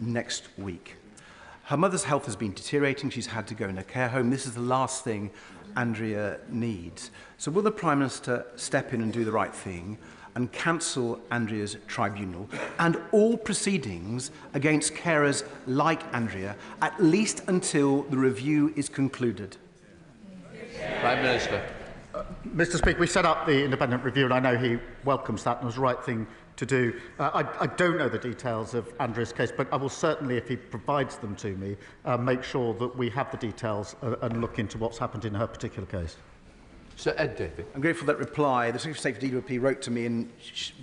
next week. Her mother's health has been deteriorating. She's had to go in a care home. This is the last thing Andrea needs. So will the Prime Minister step in and do the right thing and cancel Andrea's tribunal and all proceedings against carers like Andrea, at least until the review is concluded? Prime Minister. Mr. Speaker, we set up the independent review, and I know he welcomes that and it was the right thing to do. I don't know the details of Andrea's case, but I will certainly, if he provides them to me, make sure that we have the details and look into what's happened in her particular case. Sir Ed Davey. I'm grateful for that reply. The Secretary of State for DWP wrote to me and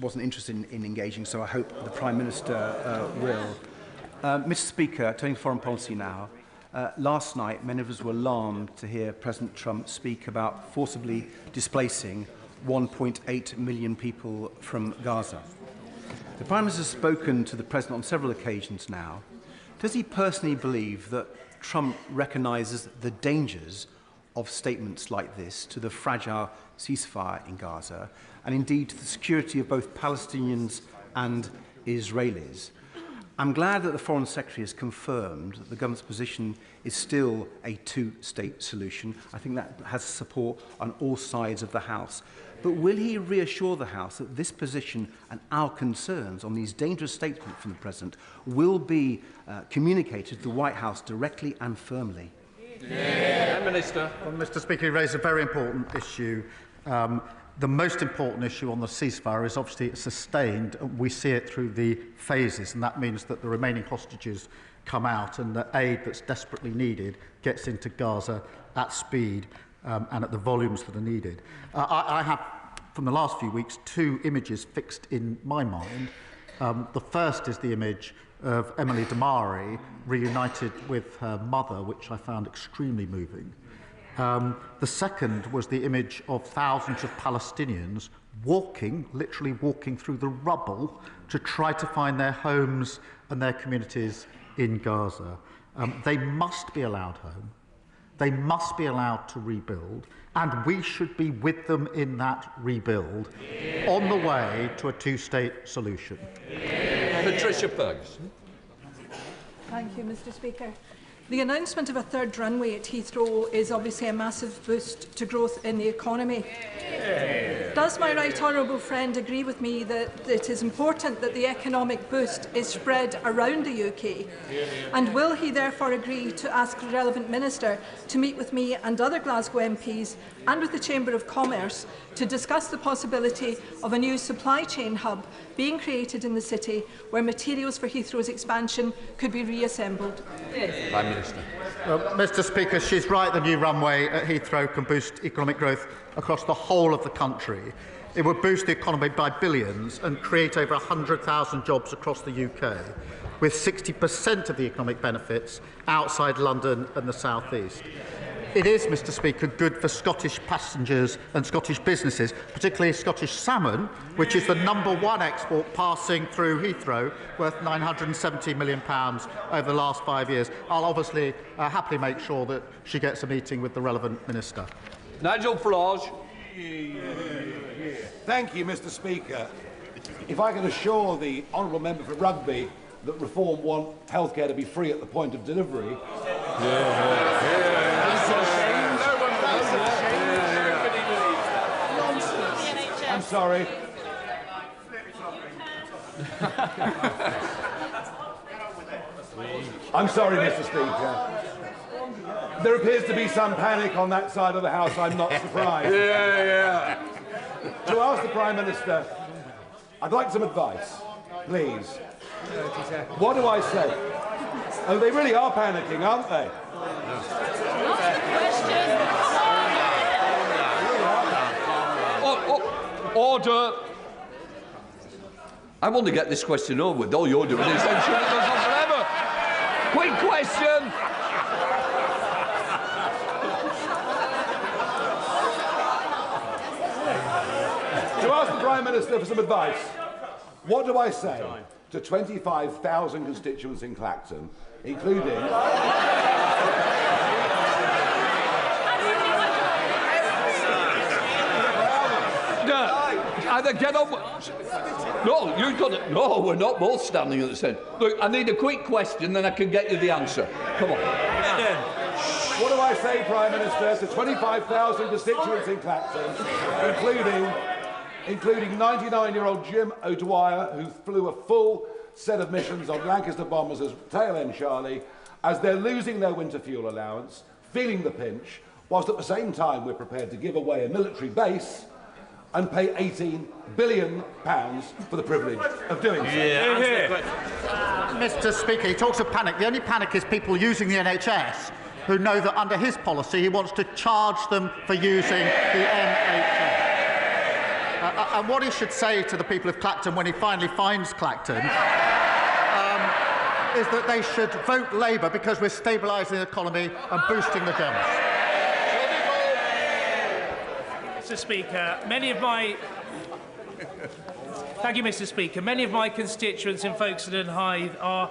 wasn't interested in engaging, so I hope the Prime Minister will. Mr. Speaker, turning to foreign policy now, last night many of us were alarmed to hear President Trump speak about forcibly displacing 1.8 million people from Gaza. The Prime Minister has spoken to the President on several occasions now. Does he personally believe that Trump recognises the dangers of statements like this to the fragile ceasefire in Gaza and indeed to the security of both Palestinians and Israelis? I'm glad that the Foreign Secretary has confirmed that the government's position is still a two-state solution. I think that has support on all sides of the House. But will he reassure the House that this position and our concerns on these dangerous statements from the President will be communicated to the White House directly and firmly? Prime Minister. Well, Mr. Speaker, you raised a very important issue. The most important issue on the ceasefire is obviously it's sustained. We see it through the phases, and that means that the remaining hostages come out and the aid that's desperately needed gets into Gaza at speed and at the volumes that are needed. I have, from the last few weeks, two images fixed in my mind. The first is the image of Emily Damari reunited with her mother, which I found extremely moving. The second was the image of thousands of Palestinians walking, literally walking through the rubble to try to find their homes and their communities in Gaza. They must be allowed home. They must be allowed to rebuild, and we should be with them in that rebuild on the way to a two-state solution. Patricia Puggs. Thank you, Mr. Speaker. The announcement of a third runway at Heathrow is obviously a massive boost to growth in the economy. Does my right honourable friend agree with me that it is important that the economic boost is spread around the UK? And will he therefore agree to ask the relevant minister to meet with me and other Glasgow MPs and with the Chamber of Commerce to discuss the possibility of a new supply chain hub being created in the city where materials for Heathrow's expansion could be reassembled? Prime Minister. Well, Mr. Speaker, she's right. The new runway at Heathrow can boost economic growth across the whole of the country. It would boost the economy by billions and create over 100,000 jobs across the UK, with 60% of the economic benefits outside London and the South East. It is, Mr. Speaker, good for Scottish passengers and Scottish businesses, particularly Scottish salmon, which is the #1 export passing through Heathrow, worth £970 million over the last 5 years. I'll obviously happily make sure that she gets a meeting with the relevant minister. Nigel Farage. Thank you, Mr. Speaker. If I can assure the honourable member for Rugby that Reform want healthcare to be free at the point of delivery. I'm sorry. I'm sorry, Mr. Speaker. There appears to be some panic on that side of the House. I'm not surprised. To ask the Prime Minister, I'd like some advice, please. What do I say? Oh, they really are panicking, aren't they? Order. I want to get this question over with. All you're doing is ensuring it goes on forever. Quick question. To ask the Prime Minister for some advice, what do I say to 25,000 constituents in Clacton, including... Either get on. No, you've got it. No, we're not both standing at the same. Look, I need a quick question, then I can get you the answer. Come on. What do I say, Prime Minister, to 25,000 constituents in Clacton, including 99-year-old Jim O'Dwyer, who flew a full set of missions on Lancaster bombers as tail end Charlie, as they're losing their winter fuel allowance, feeling the pinch, whilst at the same time we're prepared to give away a military base and pay £18 billion for the privilege of doing so. Mr. Speaker, he talks of panic. The only panic is people using the NHS who know that under his policy he wants to charge them for using the NHS. And what he should say to the people of Clacton when he finally finds Clacton is that they should vote Labour because we're stabilising the economy and boosting the Gems. Mr. Speaker, Thank you, Mr. Speaker. Many of my constituents in Folkestone and Hythe are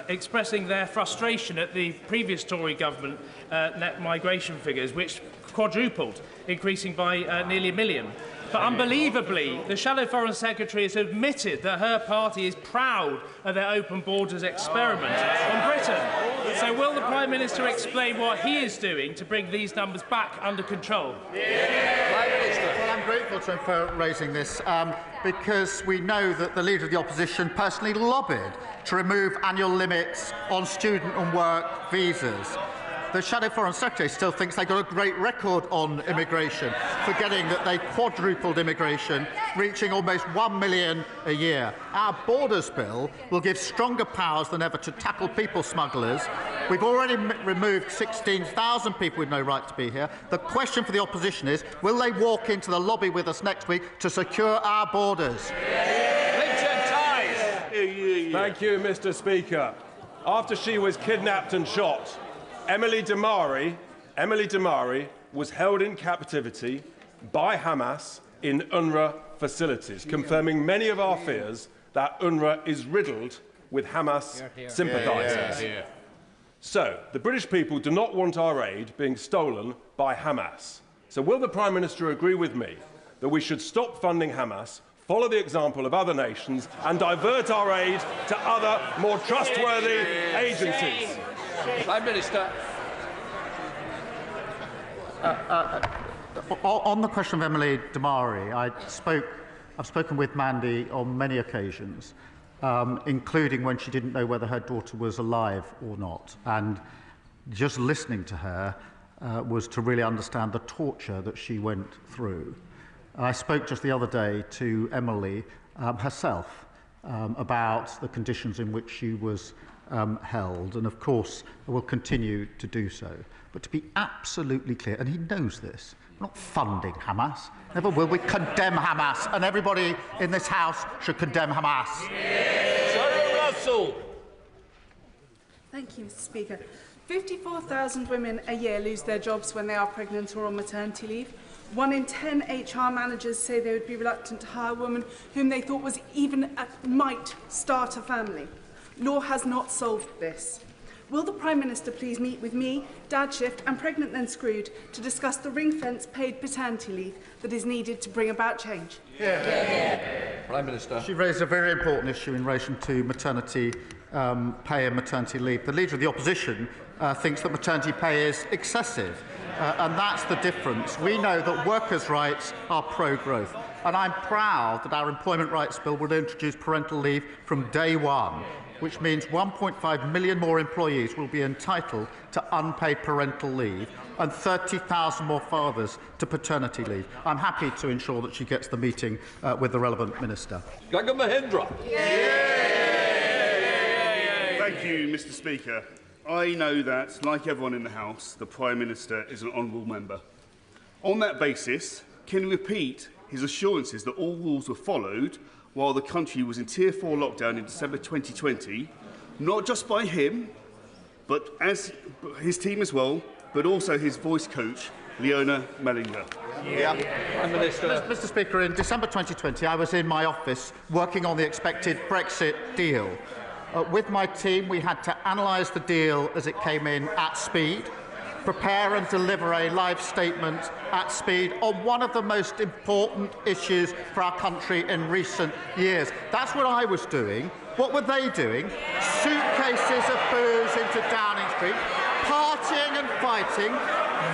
expressing their frustration at the previous Tory government net migration figures, which quadrupled, increasing by nearly 1 million. But unbelievably, the Shadow Foreign Secretary has admitted that her party is proud of their open borders experiment on Britain. So will the Prime Minister explain what he is doing to bring these numbers back under control? Well, I'm grateful to him for raising this because we know that the Leader of the Opposition personally lobbied to remove annual limits on student and work visas. The Shadow Foreign Secretary still thinks they got a great record on immigration, forgetting that they quadrupled immigration, reaching almost 1 million a year. Our Borders Bill will give stronger powers than ever to tackle people smugglers. We've already removed 16,000 people with no right to be here. The question for the opposition is, will they walk into the lobby with us next week to secure our borders? Thank you, Mr. Speaker. After she was kidnapped and shot, Emily Damari was held in captivity by Hamas in UNRWA facilities, confirming many of our fears that UNRWA is riddled with Hamas sympathisers. So, the British people do not want our aid being stolen by Hamas. So will the Prime Minister agree with me that we should stop funding Hamas, follow the example of other nations and divert our aid to other, more trustworthy agencies? Prime Minister. On the question of Emily Damari, I've spoken with Mandy on many occasions, including when she didn't know whether her daughter was alive or not. And just listening to her was to really understand the torture that she went through. I spoke just the other day to Emily herself about the conditions in which she was held, and of course will continue to do so. But to be absolutely clear, and he knows this, we're not funding Hamas. Never will we condemn Hamas, and everybody in this House should condemn Hamas. Sarah Russell. Thank you, Mr. Speaker. 54,000 women a year lose their jobs when they are pregnant or on maternity leave. 1 in 10 HR managers say they would be reluctant to hire a woman whom they thought was might start a family. Law has not solved this. Will the Prime Minister please meet with me, Dad Shift and Pregnant Then Screwed to discuss the ring-fence paid paternity leave that is needed to bring about change? Prime Minister. She raised a very important issue in relation to maternity pay and maternity leave. The Leader of the Opposition thinks that maternity pay is excessive, and that's the difference. We know that workers' rights are pro-growth, and I'm proud that our Employment Rights Bill will introduce parental leave from day one, which means 1.5 million more employees will be entitled to unpaid parental leave and 30,000 more fathers to paternity leave. I'm happy to ensure that she gets the meeting with the relevant minister. Gagan Mahindra. Thank you, Mr. Speaker. I know that, like everyone in the House, the Prime Minister is an honourable member. On that basis, can you repeat his assurances that all rules were followed while the country was in Tier 4 lockdown in December 2020, not just by him, but as his team as well, but also his voice coach, Leona Mellinger? Prime Minister. Mr. Speaker, in December 2020, I was in my office working on the expected Brexit deal. With my team, we had to analyse the deal as it came in at speed. prepare and deliver a live statement at speed on one of the most important issues for our country in recent years. That's what I was doing. What were they doing? Suitcases of booze into Downing Street, partying and fighting,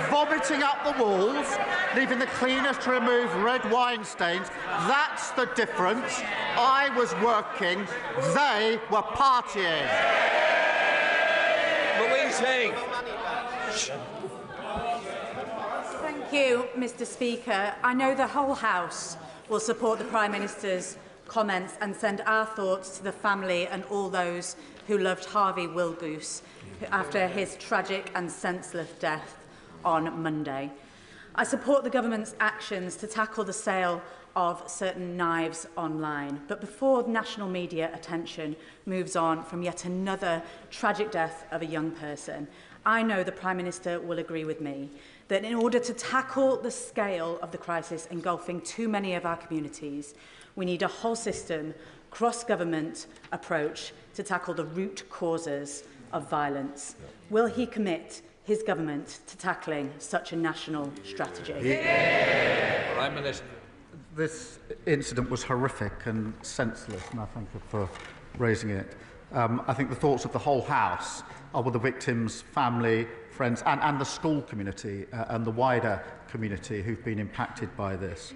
vomiting up the walls, leaving the cleaners to remove red wine stains. That's the difference. I was working, they were partying. Louise Haig. Thank you, Mr. Speaker. I know the whole House will support the Prime Minister's comments and send our thoughts to the family and all those who loved Harvey Wilgoose after his tragic and senseless death on Monday. I support the government's actions to tackle the sale of certain knives online. But before national media attention moves on from yet another tragic death of a young person, I know the Prime Minister will agree with me that in order to tackle the scale of the crisis engulfing too many of our communities, we need a whole system, cross-government approach to tackle the root causes of violence. Will he commit his government to tackling such a national strategy? Prime Minister. This incident was horrific and senseless, and I thank you for raising it. I think the thoughts of the whole House are with the victims' family, friends, and the school community and the wider community who've been impacted by this.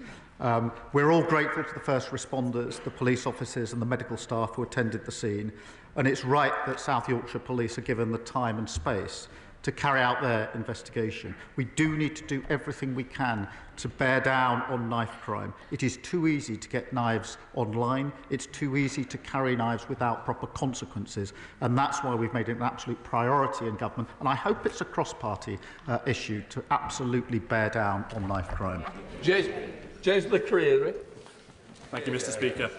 We're all grateful to the first responders, the police officers and the medical staff who attended the scene, and it's right that South Yorkshire Police are given the time and space to carry out their investigation. We do need to do everything we can to bear down on knife crime. It is too easy to get knives online. It's too easy to carry knives without proper consequences. And that's why we've made it an absolute priority in government. And I hope it's a cross-party issue to absolutely bear down on knife crime. James McCreary. Thank you, Mr. Speaker.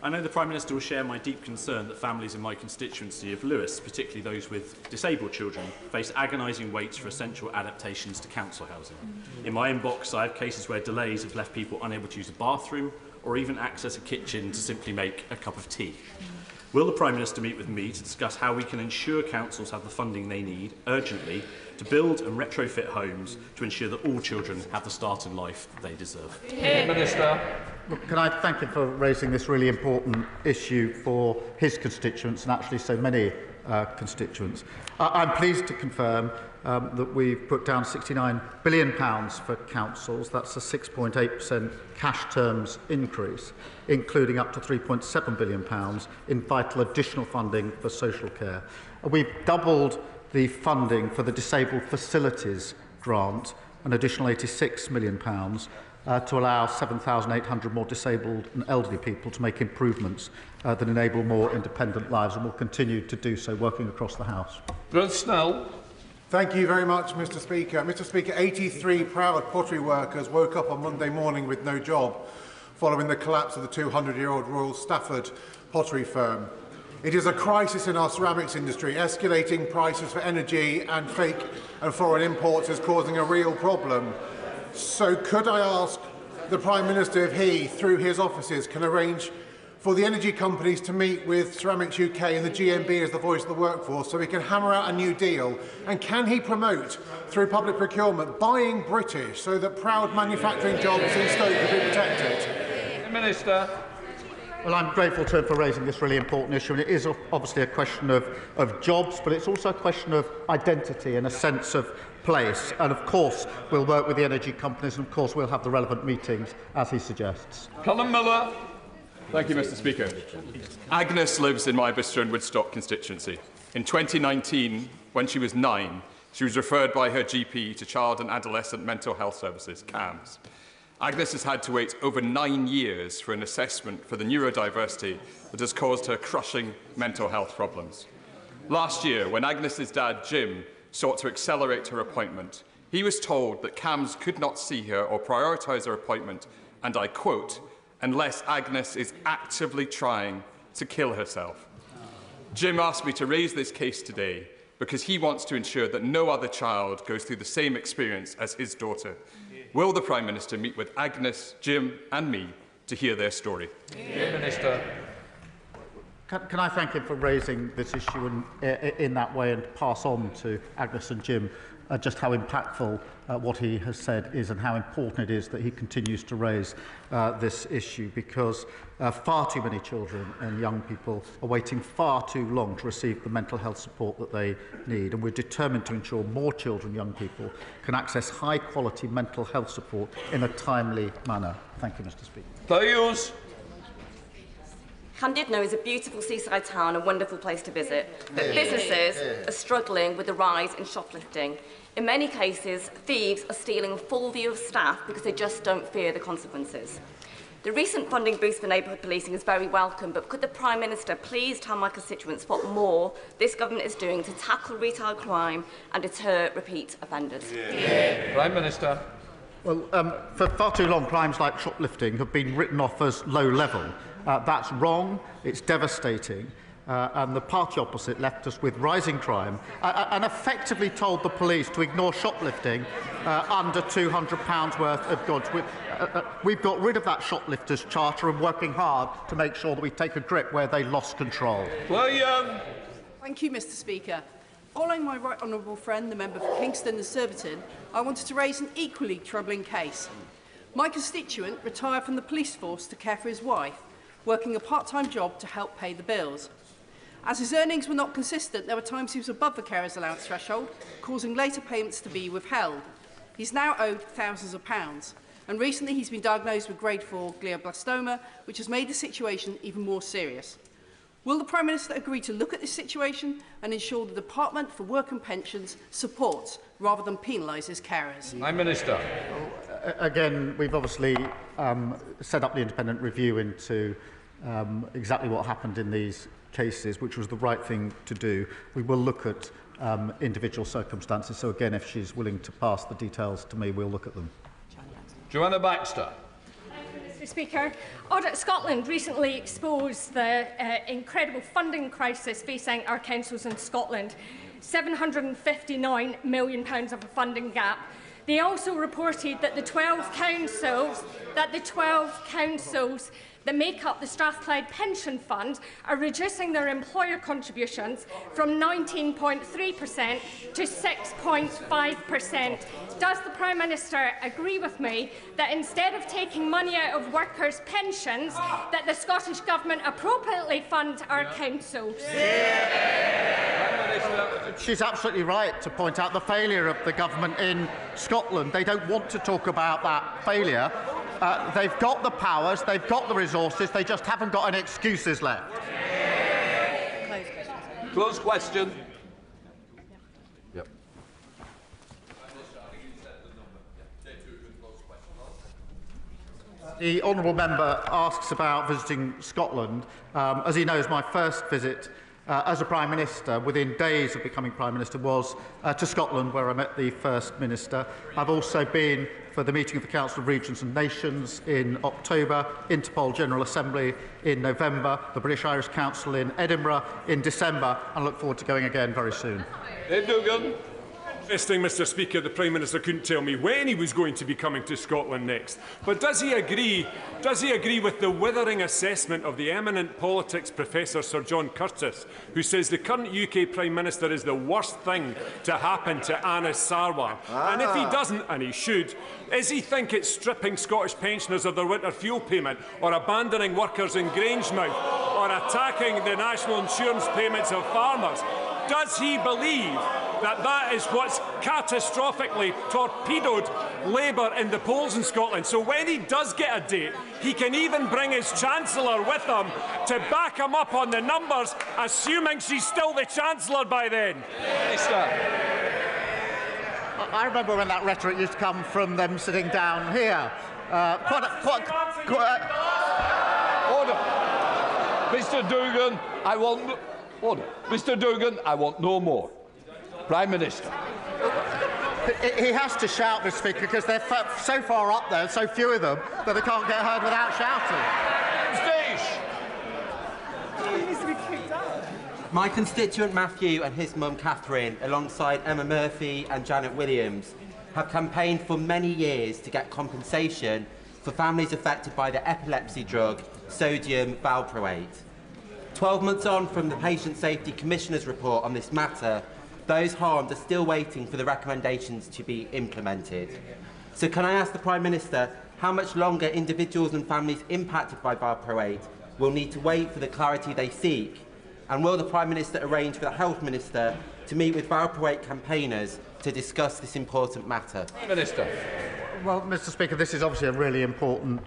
I know the Prime Minister will share my deep concern that families in my constituency of Lewis, particularly those with disabled children, face agonising waits for essential adaptations to council housing. In my inbox, I have cases where delays have left people unable to use a bathroom or even access a kitchen to simply make a cup of tea. Will the Prime Minister meet with me to discuss how we can ensure councils have the funding they need urgently to build and retrofit homes to ensure that all children have the start in life they deserve? Minister. Look, can I thank him for raising this really important issue for his constituents and actually so many constituents. I'm pleased to confirm that we've put down £69 billion for councils. That's a 6.8% cash terms increase, including up to £3.7 billion in vital additional funding for social care. We've doubled the funding for the Disabled Facilities Grant, an additional £86 million, to allow 7,800 more disabled and elderly people to make improvements that enable more independent lives, and will continue to do so, working across the House. Rudd Snell. Thank you very much, Mr. Speaker. Mr. Speaker, 83 proud pottery workers woke up on Monday morning with no job following the collapse of the 200-year-old Royal Stafford pottery firm. It is a crisis in our ceramics industry. Escalating prices for energy and fake and foreign imports is causing a real problem. So could I ask the Prime Minister if he, through his offices, can arrange for the energy companies to meet with Ceramics UK and the GMB as the voice of the workforce so we can hammer out a new deal? And can he promote, through public procurement, buying British so that proud manufacturing jobs in Stoke can be protected? Minister. Well, I'm grateful to him for raising this really important issue, and it is obviously a question of jobs, but it's also a question of identity and a sense of place. And of course, we'll work with the energy companies, and of course, we'll have the relevant meetings, as he suggests. Colin Miller. Thank you, Mr. Speaker. Agnes lives in my Bicester and Woodstock constituency. In 2019, when she was 9, she was referred by her GP to Child and Adolescent Mental Health Services, CAMS. Agnes has had to wait over 9 years for an assessment for the neurodiversity that has caused her crushing mental health problems. Last year, when Agnes's dad, Jim, sought to accelerate her appointment, he was told that CAMS could not see her or prioritise her appointment, and I quote, unless Agnes is actively trying to kill herself. Jim asked me to raise this case today because he wants to ensure that no other child goes through the same experience as his daughter. Will the Prime Minister meet with Agnes, Jim and me to hear their story? Minister. Can I thank him for raising this issue in that way and pass on to Agnes and Jim just how impactful what he has said is and how important it is that he continues to raise this issue, because far too many children and young people are waiting far too long to receive the mental health support that they need, and we're determined to ensure more children and young people can access high-quality mental health support in a timely manner. Thank you, Mr. Speaker. Please. Llandudno is a beautiful seaside town, a wonderful place to visit, but businesses are struggling with the rise in shoplifting. In many cases, thieves are stealing a full view of staff because they just don't fear the consequences. The recent funding boost for neighbourhood policing is very welcome, but could the Prime Minister please tell my constituents what more this government is doing to tackle retail crime and deter repeat offenders? Prime Minister. Well, for far too long, crimes like shoplifting have been written off as low level. That's wrong, it's devastating, and the party opposite left us with rising crime and effectively told the police to ignore shoplifting under £200 worth of goods. We've got rid of that shoplifters charter and working hard to make sure that we take a grip where they lost control. William. Thank you, Mr. Speaker. Following my right honourable friend, the member for Kingston and Surbiton, I wanted to raise an equally troubling case. My constituent retired from the police force to care for his wife, working a part-time job to help pay the bills. As his earnings were not consistent, there were times he was above the carer's allowance threshold, causing later payments to be withheld. He's now owed thousands of pounds, and recently he's been diagnosed with grade 4 glioblastoma, which has made the situation even more serious. Will the Prime Minister agree to look at this situation and ensure the Department for Work and Pensions supports rather than penalises carers? Prime Minister. Again, we've obviously set up the independent review into exactly what happened in these cases, which was the right thing to do. We will look at individual circumstances. So again, if she's willing to pass the details to me, we'll look at them. Joanna Baxter. Mr. Speaker, Audit Scotland recently exposed the incredible funding crisis facing our councils in Scotland. £759 million of a funding gap. They also reported that the 12 councils that make up the Strathclyde Pension Fund are reducing their employer contributions from 19.3% to 6.5%. Does the Prime Minister agree with me that instead of taking money out of workers' pensions, that the Scottish Government appropriately fund our councils? She's absolutely right to point out the failure of the government in Scotland. They don't want to talk about that failure. They've got the powers, they've got the resources, they just haven't got any excuses left. Close question. Yep. The honourable member asks about visiting Scotland. As he knows, my first visit as a Prime Minister, within days of becoming Prime Minister, was to Scotland, where I met the First Minister. I've also been for the meeting of the Council of Regions and Nations in October, Interpol General Assembly in November, the British Irish Council in Edinburgh in December, and look forward to going again very soon. Ed Dugan. Interesting, Mr. Speaker, the Prime Minister couldn't tell me when he was going to be coming to Scotland next. But does he agree with the withering assessment of the eminent politics professor Sir John Curtis, who says the current UK Prime Minister is the worst thing to happen to Anas Sarwar? And if he doesn't, and he should, does he think it's stripping Scottish pensioners of their winter fuel payment, or abandoning workers in Grangemouth, or attacking the national insurance payments of farmers? Does he believe that is what's catastrophically torpedoed Labour in the polls in Scotland? So when he does get a date, he can even bring his Chancellor with him to back him up on the numbers, assuming she's still the Chancellor by then. I remember when that rhetoric used to come from them sitting down here. Order. Mr. Dugan, I want... Order. Mr. Dugan, I want no more. Prime Minister. He has to shout, Mr. Speaker, because they're so far up there, so few of them, that they can't get heard without shouting. My constituent Matthew and his mum Catherine, alongside Emma Murphy and Janet Williams, have campaigned for many years to get compensation for families affected by the epilepsy drug sodium valproate. 12 months on from the Patient Safety Commissioner's report on this matter, those harmed are still waiting for the recommendations to be implemented. So can I ask the Prime Minister how much longer individuals and families impacted by Valpro 8 will need to wait for the clarity they seek? And will the Prime Minister arrange for the Health Minister to meet with Valpro 8 campaigners to discuss this important matter? Minister. Well, Mr. Speaker, this is obviously a really important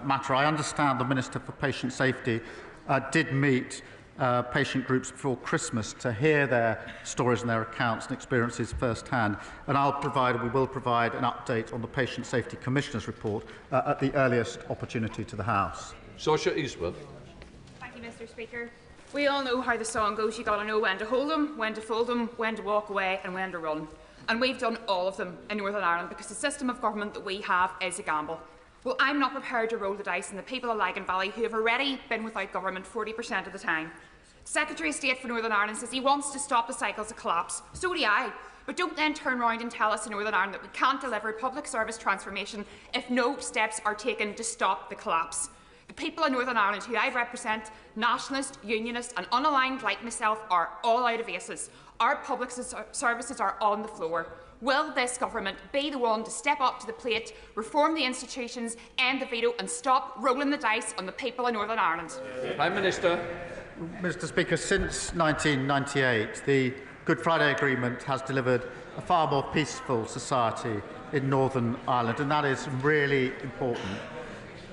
matter. I understand the Minister for Patient Safety did meet patient groups before Christmas to hear their stories and their accounts and experiences firsthand. And we will provide an update on the Patient Safety Commissioner's report at the earliest opportunity to the House. Saoirse Eastwood. Thank you, Mr. Speaker. We all know how the song goes. You got to know when to hold them, when to fold them, when to walk away and when to run. And we've done all of them in Northern Ireland because the system of government that we have is a gamble. Well, I'm not prepared to roll the dice on the people of Lagan Valley who have already been without government 40% of the time. Secretary of State for Northern Ireland says he wants to stop the cycles of collapse. So do I. But don't then turn around and tell us in Northern Ireland that we can't deliver public service transformation if no steps are taken to stop the collapse. The people of Northern Ireland who I represent, nationalist, unionist and unaligned like myself, are all out of aces. Our public services are on the floor. Will this government be the one to step up to the plate, reform the institutions, end the veto and stop rolling the dice on the people of Northern Ireland? Prime Minister. Mr. Speaker, since 1998, the Good Friday Agreement has delivered a far more peaceful society in Northern Ireland, and that is really important.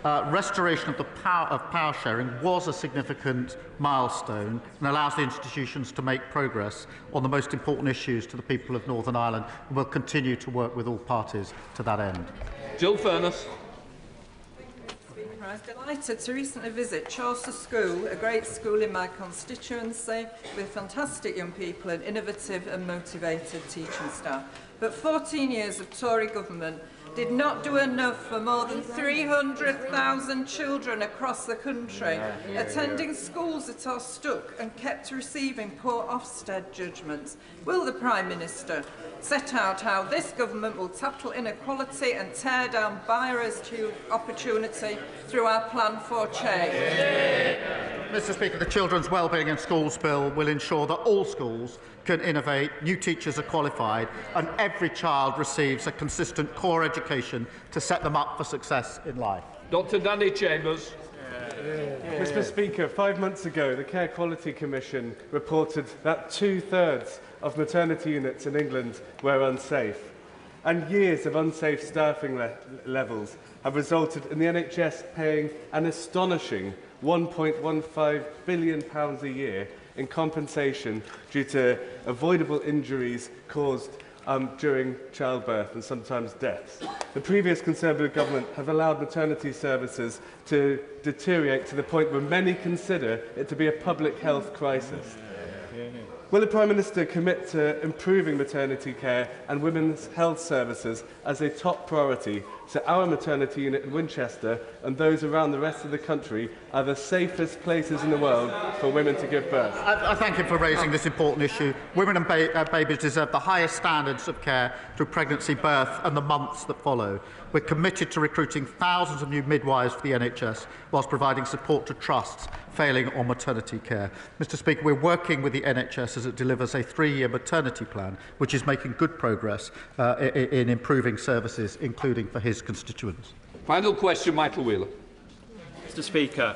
Restoration of the power sharing was a significant milestone and allows the institutions to make progress on the most important issues to the people of Northern Ireland, and will continue to work with all parties to that end. Jill Furness. I was delighted to recently visit Chaucer School, a great school in my constituency with fantastic young people and innovative and motivated teaching staff. But 14 years of Tory government did not do enough for more than 300,000 children across the country attending schools that are stuck and kept receiving poor Ofsted judgments. Will the Prime Minister set out how this government will tackle inequality and tear down barriers to opportunity through our plan for change? Mr. Speaker, the Children's Wellbeing in Schools Bill will ensure that all schools can innovate, new teachers are qualified, and every child receives a consistent core education to set them up for success in life. Dr. Danny Chambers. Mr. Speaker, 5 months ago, the Care Quality Commission reported that 2/3 of maternity units in England were unsafe. And years of unsafe staffing levels have resulted in the NHS paying an astonishing £1.15 billion a year in compensation due to avoidable injuries caused during childbirth and sometimes deaths. The previous Conservative government have allowed maternity services to deteriorate to the point where many consider it to be a public health crisis. Will the Prime Minister commit to improving maternity care and women's health services as a top priority so our maternity unit in Winchester and those around the rest of the country are the safest places in the world for women to give birth? I thank him for raising this important issue. Women and babies deserve the highest standards of care through pregnancy, birth and the months that follow. We're committed to recruiting thousands of new midwives for the NHS whilst providing support to trusts failing on maternity care. Mr. Speaker, we're working with the NHS as it delivers a 3-year maternity plan, which is making good progress in improving services, including for his constituents. Final question, Michael Wheeler. Mr. Speaker,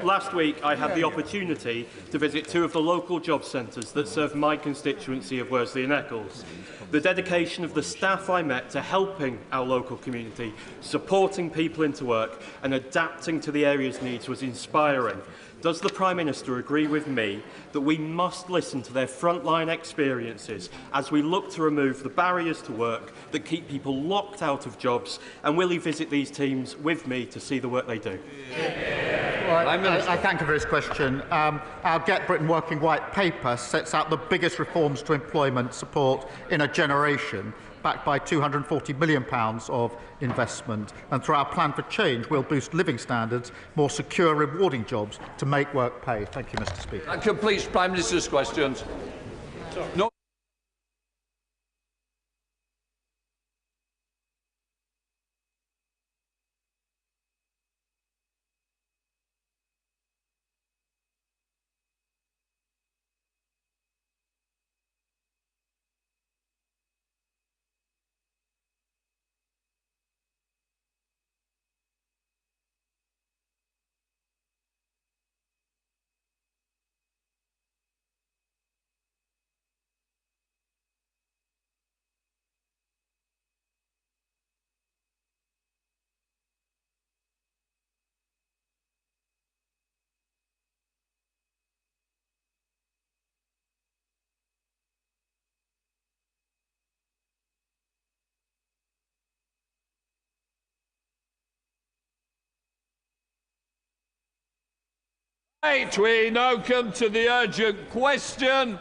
last week I had the opportunity to visit 2 of the local job centres that serve my constituency of Worsley and Eccles. The dedication of the staff I met to helping our local community, supporting people into work and adapting to the area's needs was inspiring. Does the Prime Minister agree with me that we must listen to their frontline experiences as we look to remove the barriers to work that keep people locked out of jobs, and will he visit these teams with me to see the work they do? Well, I thank you for his question. Our Get Britain Working White Paper sets out the biggest reforms to employment support in a generation, backed by £240 million of investment. And through our plan for change, we'll boost living standards, more secure, rewarding jobs to make work pay. Thank you, Mr. Speaker. That completes Prime Minister's questions. No Right, we now come to the urgent question.